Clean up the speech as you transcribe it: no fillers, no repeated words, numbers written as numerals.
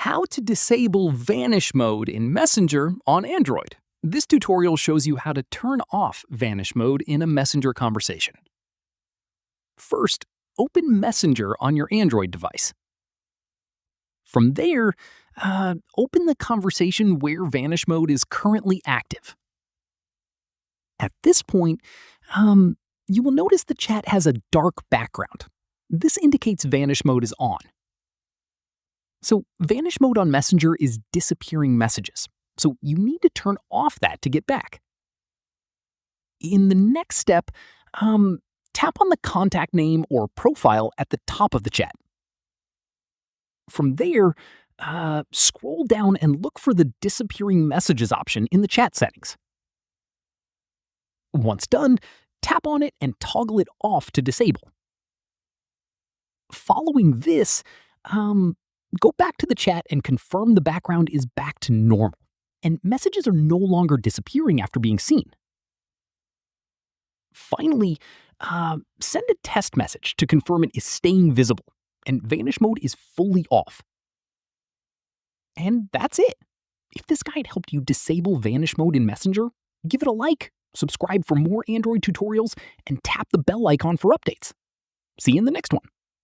How to disable Vanish Mode in Messenger on Android. This tutorial shows you how to turn off Vanish Mode in a Messenger conversation. First, open Messenger on your Android device. From there, open the conversation where Vanish Mode is currently active. At this point, you will notice the chat has a dark background. This indicates Vanish Mode is on. So Vanish Mode on Messenger is disappearing messages, so you need to turn off that to get back. In the next step, tap on the contact name or profile at the top of the chat. From there, scroll down and look for the disappearing messages option in the chat settings. Once done, tap on it and toggle it off to disable. Following this, go back to the chat and confirm the background is back to normal, and messages are no longer disappearing after being seen. Finally, send a test message to confirm it is staying visible, and Vanish Mode is fully off. And that's it. If this guide helped you disable Vanish Mode in Messenger, give it a like, subscribe for more Android tutorials, and tap the bell icon for updates. See you in the next one.